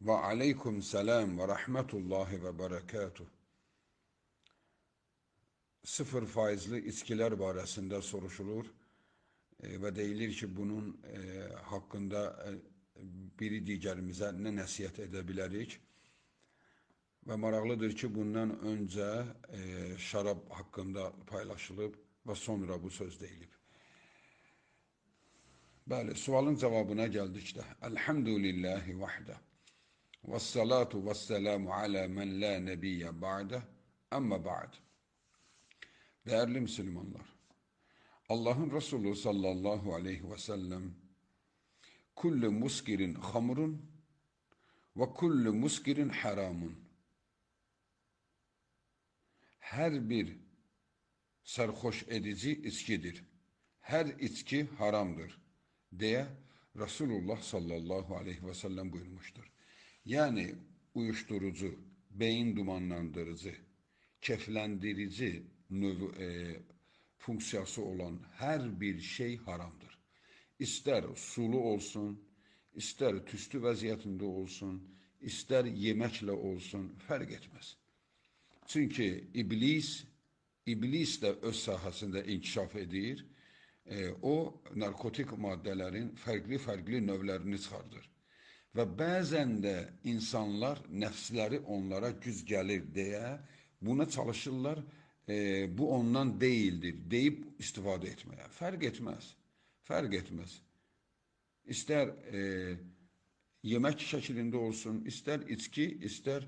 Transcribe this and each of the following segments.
Ve aleyküm selam ve rahmetullahi ve berekatuh. Sıfır faizli içkiler barəsində soruşulur və deyilir ki, bunun haqqında biri digərimizə nə nəsihət edə bilərik? Və maraqlıdır ki, bundan öncə şərab haqqında paylaşılıb və sonra bu söz deyilib. Bəli, sualın cavabına gəldikdə, Elhamdülillahi vahdə və salatu və selamu alə mən la nebiyyə ba'də, əmmə ba'd. Değerli Müslümanlar, Allah'ın Resulü sallallahu aleyhi ve sellem kullu muskirin hamrun ve kullu muskirin haramun. Her bir sarhoş edici içkidir. Her içki haramdır diye Resulullah sallallahu aleyhi ve sellem buyurmuştur. Yani uyuşturucu, beyin dumanlandırıcı, keflendirici funksiyası olan her bir şey haramdır. İster sulu olsun, ister tüstü vəziyyətində olsun, ister yeməklə olsun, fərq etməz. Çünki iblis də öz sahəsində inkişaf edir. O, narkotik maddələrin fərqli növlərini çıxardır. Və bəzən də insanlar nəfsləri onlara güc gəlir deyə buna çalışırlar, bu ondan deyildir deyib istifadə etməyə. Fərq etməz. Fərq etməz. İstər yemək şəklində olsun, istər içki, istər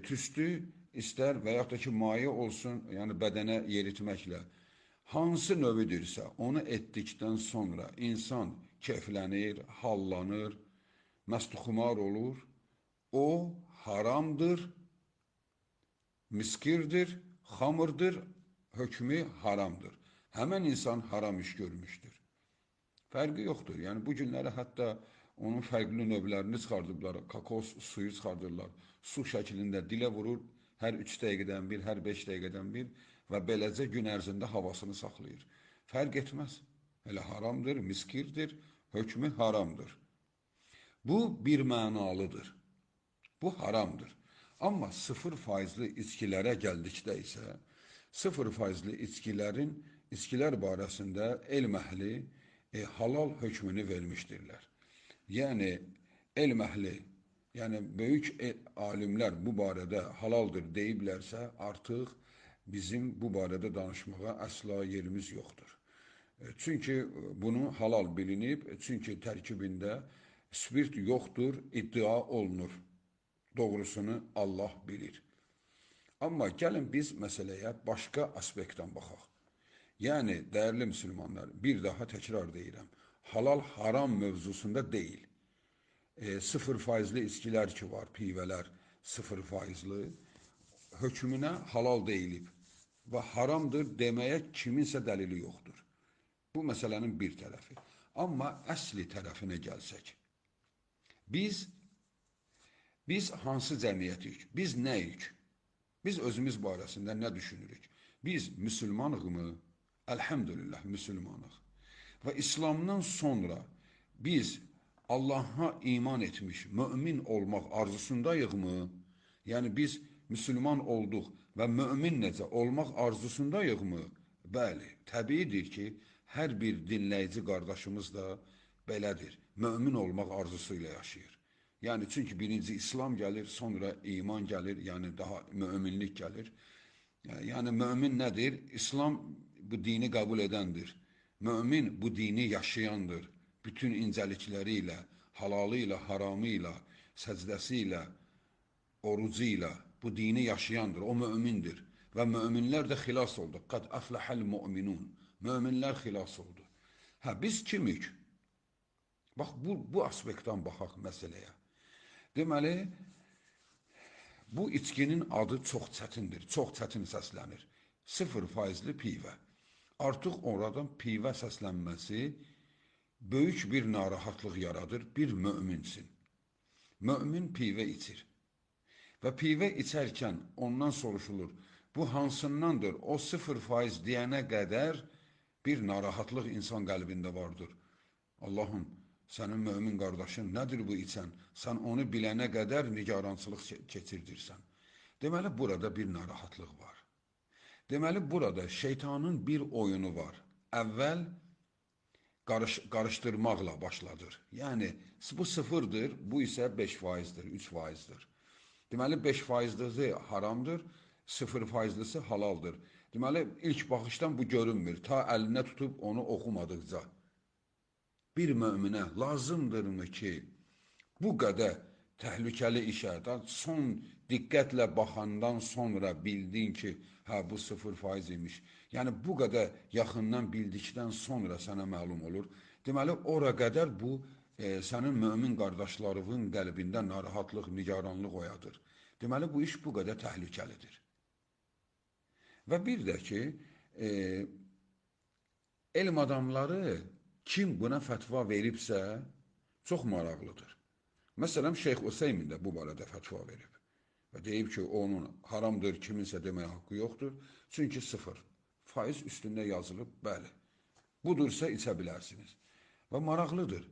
tüstü, istər və yaxud da ki, maye olsun, yəni bədənə yeritməklə. Hansı növüdürsə, onu etdikdən sonra insan keyflənir, hallanır, məstxumar olur, o haramdır, miskirdir, xamırdır, hökmü haramdır. Həmən insan haram iş görmüşdür. Fərqi yoxdur. Yəni bu günləri hətta onun fərqli növlərini çıxardıblar, kakos suyu çıxardırlar, su şəklində dilə vurur, hər 3 dəqiqədən bir, hər 5 dəqiqədən bir və beləcə gün ərzində havasını saxlayır. Fərq etməz. Elə haramdır, miskirdir, hökmü haramdır. Bu bir mənalıdır. Bu haramdır. Amma 0% içkilərə gəldikdə isə 0% içkilər barəsində elm əhli halal hökmünü vermişdirlər. Yəni elm əhli, yəni böyük alimlər bu barədə halaldır deyiblərsə, artıq bizim bu barədə danışmağa əsla yerimiz yoxdur. Çünki bunu halal bilinib, çünki tərkibində spirt yoxdur, iddia olunur. Doğrusunu Allah bilir. Amma gəlin biz məsələyə başqa aspektdən baxaq. Yəni, dəyərli müsəlmanlar, bir daha təkrar deyirəm, halal haram mövzusunda deyil. 0% içkilər ki var, pivələr 0%, hökmünə halal deyilib və haramdır deməyə kiminsə dəlili yoxdur. Bu məsələnin bir tərəfi. Amma əsli tərəfinə gəlsək, biz hansı cəmiyyətik? Biz nəyik? Biz özümüz barəsində nə düşünürük? Biz müsəlmanıqmı? Elhamdülillah müsəlmanıq. Və İslamdan sonra biz Allah'a iman etmiş, mümin olmaq arzusundayıqmı? Yəni biz müsəlman olduq və mümin necə olmaq arzusundayıqmı? Bəli, təbiidir ki, hər bir dinləyici qardaşımız da belədir. Mümin olmaq arzusu ilə yaşayır. Yəni çünki birinci İslam gəlir, sonra iman gəlir, yəni daha müminlik gəlir. Yəni mümin nədir? İslam bu dini qəbul edəndir. Mümin bu dini yaşayandır. Bütün incəlikləri ilə, halalı ilə, haramı ilə, səcdəsi ilə, orucu ilə bu dini yaşayandır. O mümindir. Və müminlər də xilas oldu. Qad aflahal mu'minun. Müminlər xilas oldu. Biz kimik? Bax, bu aspektdən baxaq məsələyə. Deməli, bu içkinin adı çox çətindir, çox çətin səslənir. 0% pivə. Artıq oradan pivə səslənməsi böyük bir narahatlıq yaradır bir möminsin. Mömin pivə içir. Və pivə içərkən ondan soruşulur, bu hansındandır? O 0% deyənə qədər bir narahatlıq insan qəlbində vardır. Allahım, Sənin mömin qardaşın nədir bu içən? Sən onu bilənə qədər nigarançılıq keçirdirsən. Deməli, burada bir narahatlıq var. Deməli, burada şeytanın bir oyunu var. Əvvəl qarışdırmaqla başladır. Yəni, bu sıfırdır, bu isə 5%-dir, 3%-dir. Deməli, 5%-lısı haramdır, 0%-lısı halaldır. Deməli, ilk baxışdan bu görünmür. Ta əlinə tutub onu oxumadıqca. Bir möminə lazımdırmı ki, bu qədər təhlükəli işə son diqqətlə baxandan sonra bildin ki, hə bu 0% imiş. Yəni bu qədər yaxından bildikdən sonra sənə məlum olur. Deməli, ora qədər bu sənin mömin qardaşlarının qəlbində narahatlıq, nigaranlıq oyadır. Deməli, bu iş bu qədər təhlükəlidir. Və bir də ki, elm adamları kim buna fətva veribsə, çox maraqlıdır. Məsələn, Şeyx Useymin də bu barədə fətva verib. Və deyib ki, onun haramdır, kiminsə deməyə haqqı yoxdur. Çünki 0% üstündə yazılıb, bəli. Budursa içə bilərsiniz. Və maraqlıdır.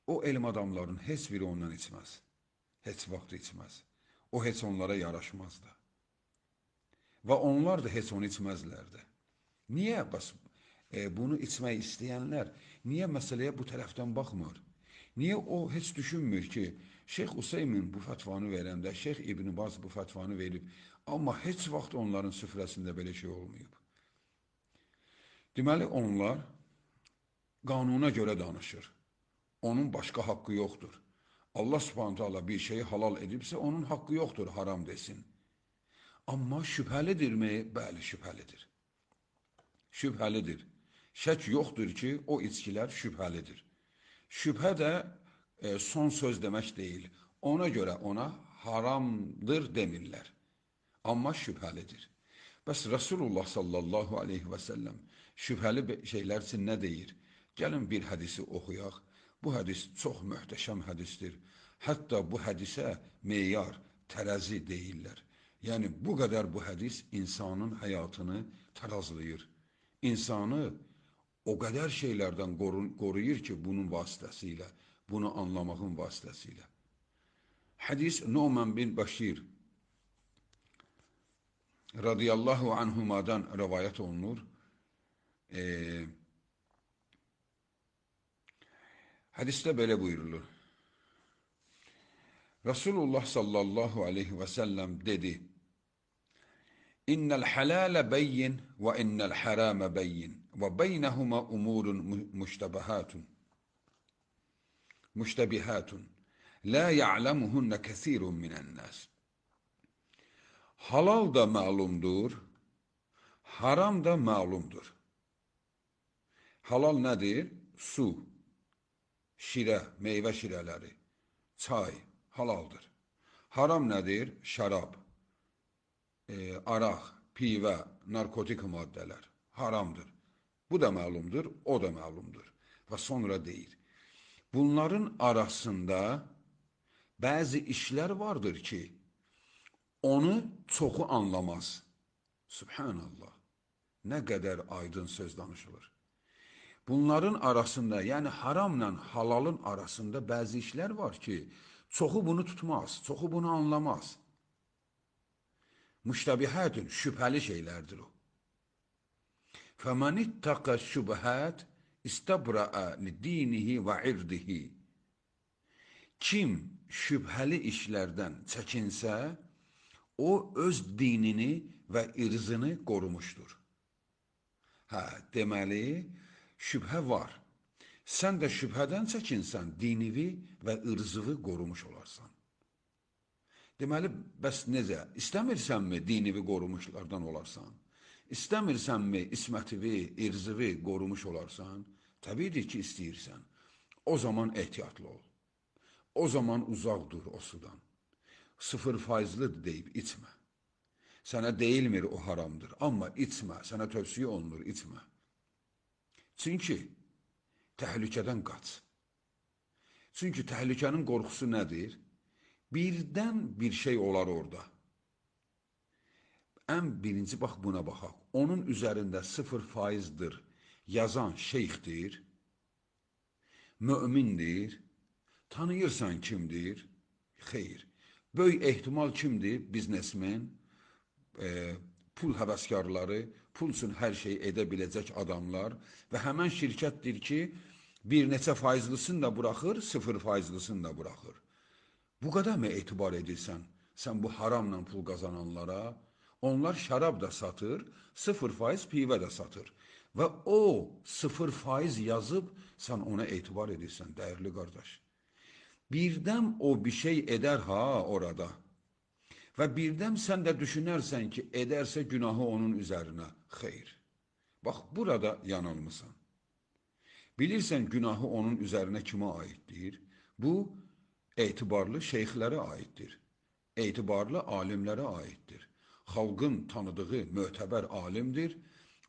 O elm adamların heç biri ondan içməz. Heç vaxt içməz. O heç onlara yaraşmaz da. Və onlar da heç onu içməzlər də. Niyə? Bəs bunu içmək istəyənlər niyə məsələyə bu tərəfdən baxmır? Niyə o heç düşünmür ki, Şeyx Useymin bu fətvanı verəndə, Şeyx İbn Baz bu fətvanı verib, amma heç vaxt onların süfrəsində belə şey olmayıb. Deməli, onlar qanuna görə danışır. Onun başqa haqqı yoxdur. Allah Subhanahu taala bir şeyi halal edibsə, onun haqqı yoxdur, haram desin. Amma şübhəlidirmi? Bəli, şübhəlidir. Şübhəlidir. Şək yoxdur ki, o içkilər şübhəlidir. Şübhə də son söz demək deyil. Ona görə ona haramdır demirlər. Amma şübhəlidir. Bəs Rasulullah sallallahu aleyhi və səlləm şübhəli şeylər üçün nə deyir? Gəlin bir hədisi oxuyaq. Bu hədis çox möhtəşəm hədisdir. Hətta bu hədisə meyar, tərəzi deyirlər. Yəni, bu qədər bu hədis insanın həyatını tarazlayır. İnsanı o qədər şeylərdən qoruyur ki, bunun vasitəsilə, bunu anlamağın vasitəsilə. Hədis Numan bin Bəşir radiyallahu anhumadan rəvayət olunur. Hədisdə belə buyurulur. Resulullah sallallahu aleyhi və səlləm dedi, İnnəl hələlə bəyyin və innəl hərəmə bəyyin və beynəhuma umurun müştəbihatun la ya'lamuhunna kəsirun minən-nas. Halal da məlumdur, haram da məlumdur. Halal nədir? Su, şirə, meyvə şirələri, çay halaldır. Haram nədir? Şərab, araq, pivə, narkotik maddələr haramdır. Bu da məlumdur, o da məlumdur. Və sonra deyir, bunların arasında bəzi işlər vardır ki, onu çoxu anlamaz. Subhanallah, nə qədər aydın söz danışılır. Bunların arasında, yəni haramla halalın arasında bəzi işlər var ki, çoxu bunu tutmaz, çoxu bunu anlamaz. Müştəbihatun, şübhəli şeylərdir o. فَمَنِ اتَّقَ الشُّبْهَاتِ اِسْتَبْرَأَ لِدِينِهِ وَعِرْدِهِ. Kim şübhəli işlərdən çəkinsə, o öz dinini və irzini qorumuşdur. Deməli, şübhə var. Sən də şübhədən çəkinsən, dinivi və irzıvi qorumuş olarsan. Deməli, bəs necə? İstəmirsənmi dinivi qorumuşlardan olarsan? İstəmirsənmi ismətivi, irzivi qorumuş olarsan? Təbiidir ki, istəyirsən. O zaman ehtiyatlı ol. O zaman uzaq dur o sudan. 0%'lıdır deyib içmə. Sənə deyilmir o haramdır, amma içmə, sənə tövsiyə olunur, içmə. Çünki təhlükədən qaç. Çünki təhlükənin qorxusu nədir? Birdən bir şey olar orada. Ən birinci, bax buna baxaq. Onun üzərində 0%'dır yazan şeyxdir. Mömindir. Tanıyırsan kimdir? Xeyr. Böyük ehtimal kimdir? Biznesmen, pul həvəskarları, pul üçün hər şey edə biləcək adamlar və həmən şirkətdir ki, bir neçə faizlisini də buraxır, 0%-lisini də buraxır. Bu qədər mi etibar edirsən sən bu haramla pul qazananlara? Onlar şərab da satır, 0% pivə də satır. Və o 0% yazıb, sən ona etibar edirsən, dəyərli qardaş. Birdən o bir şey edər ha orada. Və birdən sən də düşünərsən ki, edərsə günahı onun üzərinə. Xeyr. Bax, burada yanılmısan. Bilirsən günahı onun üzərinə kimə aiddir? Bu, etibarlı şeyxlərə aiddir. Etibarlı alimlərə aiddir. Xalqın tanıdığı mötəbər alimdir.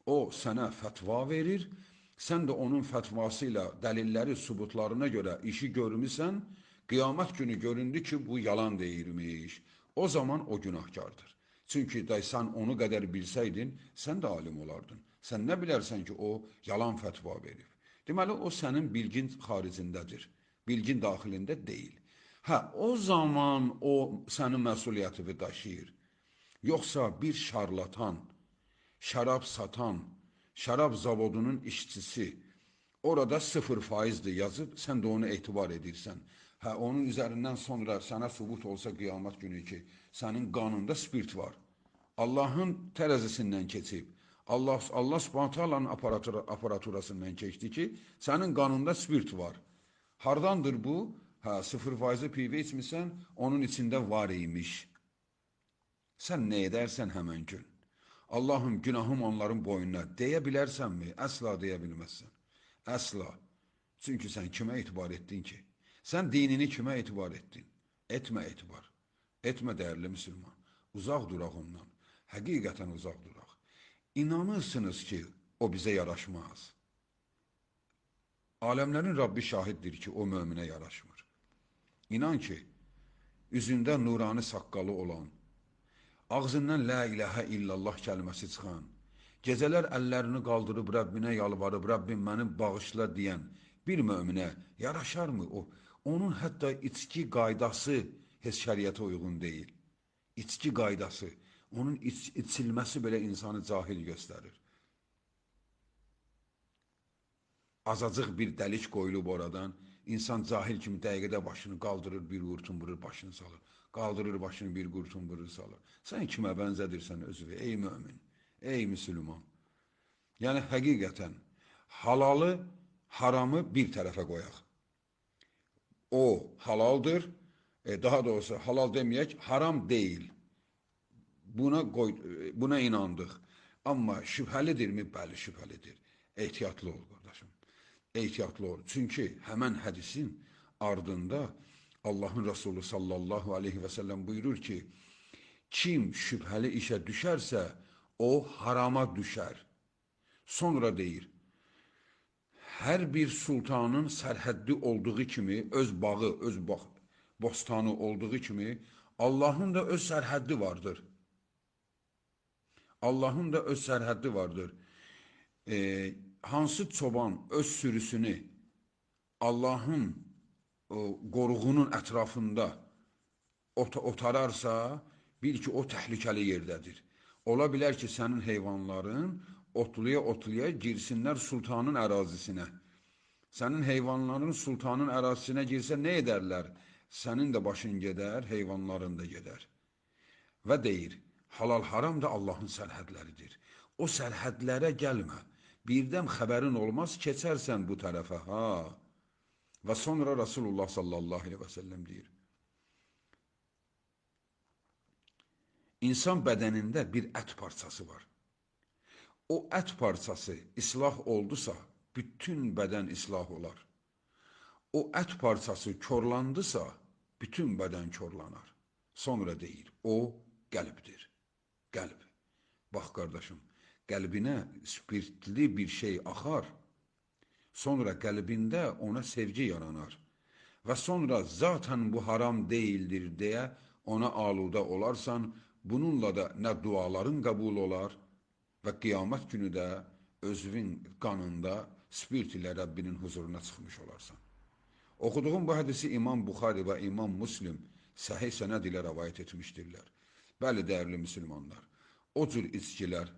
O sənə fətva verir. Sən də onun fətvası ilə dəlilləri, subutlarına görə işi görmüsən. Qiyamət günü göründü ki, bu yalan deyirmiş. O zaman o günahkardır. Çünki sən onu qədər bilsəydin, sən də alim olardın. Sən nə bilərsən ki, o yalan fətva verib. Deməli, o sənin bilgin xaricindədir. Bilgin daxilində deyil. Hə, o zaman o sənin məsuliyyətini daşıyır. Yoxsa bir şarlatan, şərab satan, şərab zavodunun işçisi orada 0%dir yazıb, sən də onu etibar edirsən. Hə, onun üzərindən sonra sənə subut olsa qiyamət günü ki, sənin qanında spirt var. Allahın tərəzisindən keçib. Allah Subhanahu taalanın aparaturasından keçdi ki, sənin qanında spirt var. Hardandır bu? Hə, 0% pivə içmirsən, onun içində var imiş. Sən nə edərsən həmən gün? Allahım, günahım onların boynuna deyə bilərsənmi? Əsla deyə bilməzsən. Əsla. Çünki sən kimə etibar etdin ki? Sən dinini kimə etibar etdin? Etmə etibar. Etmə dəyərli müsəlman. Uzaq duraq ondan. Həqiqətən uzaq duraq. İnanırsınız ki, o bizə yaraşmaz. Aləmlərin Rabbi şahiddir ki, o möminə yaraşmır. İnan ki, üzündə nurani saqqalı olan, ağzından la ilahə illallah kəlməsi çıxan, gecələr əllərini qaldırıb Rəbbinə yalvarıb, Rəbbim məni bağışla deyən bir möminə yaraşarmı o? Onun hətta içki qaydası heç şəriətə uyğun deyil. İçki qaydası, onun içilməsi belə insanı cahil göstərir. Azacıq bir dəlik qoyulub oradan, insan cahil kimi dəqiqədə başını qaldırır, bir qurtum vurur, başını salır. Qaldırır başını, bir qurtum vurur, salır. Sən kimə bənzədirsən özünü, ey mömin, ey müsülman. Yəni, həqiqətən, halalı, haramı bir tərəfə qoyaq. O halaldır, daha doğrusu halal deməyək, haram deyil. Buna inandıq. Amma şübhəlidirmi? Bəli, şübhəlidir. Ehtiyatlı ol, qardaşım. Ehtiyatlı ol. Çünki həmən hədisin ardında Allahın Resulü sallallahu aleyhi və səlləm buyurur ki, kim şübhəli işə düşərsə, o harama düşər. Sonra deyir, hər bir sultanın sərhəddi olduğu kimi, öz bağı, öz bostanı olduğu kimi, Allahın da öz sərhəddi vardır. Allahın da öz sərhəddi vardır. Hansı çoban öz sürüsünü Allahın qoruğunun ətrafında otararsa, bil ki, o təhlükəli yerdədir. Ola bilər ki, sənin heyvanların otluya girsinlər sultanın ərazisinə. Sənin heyvanların sultanın ərazisinə girsə nə edərlər? Sənin də başın gedər, heyvanların da gedər. Və deyir, halal haram da Allahın sərhədləridir. O sərhədlərə gəlmə. Birdən xəbərin olmaz, keçərsən bu tərəfə. Və sonra Rasulullah sallallahu aleyhi və səlləm deyir, İnsan bədənində bir ət parçası var. O ət parçası islah oldusa, bütün bədən islah olar. O ət parçası körlandısa, bütün bədən körlanar. Sonra deyir, o qəlbdir. Qəlb. Bax, qardaşım, qəlbinə spirtli bir şey axar, sonra qəlbində ona sevgi yaranar və sonra zaten bu haram deyildir deyə ona aluda olarsan, bununla da nə duaların qəbul olar və qiyamət günü də özünün qanında spirt ilə Rəbbinin huzuruna çıxmış olarsan. Okuduğum bu hədisi İmam Buxari və İmam Müslim səhih sənəd ilə rəvayət etmişdirlər. Bəli, dəyərli müsəlmanlar, o cür içkilər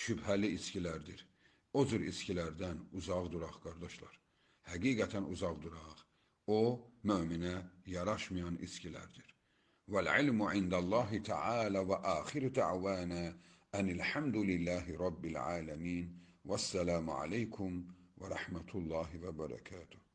şübhəli içkilərdir. O cür içkilərdən uzaq duraq, qardaşlar. Həqiqətən uzaq duraq. O, möminə yaraşmayan içkilərdir. Vəl-ilmu indallahi Teala və axiru də'vana enilhamdülillahi rabbil alemin. Vəsselamu aleykum və rəhmətullahi və bərəkatuhu.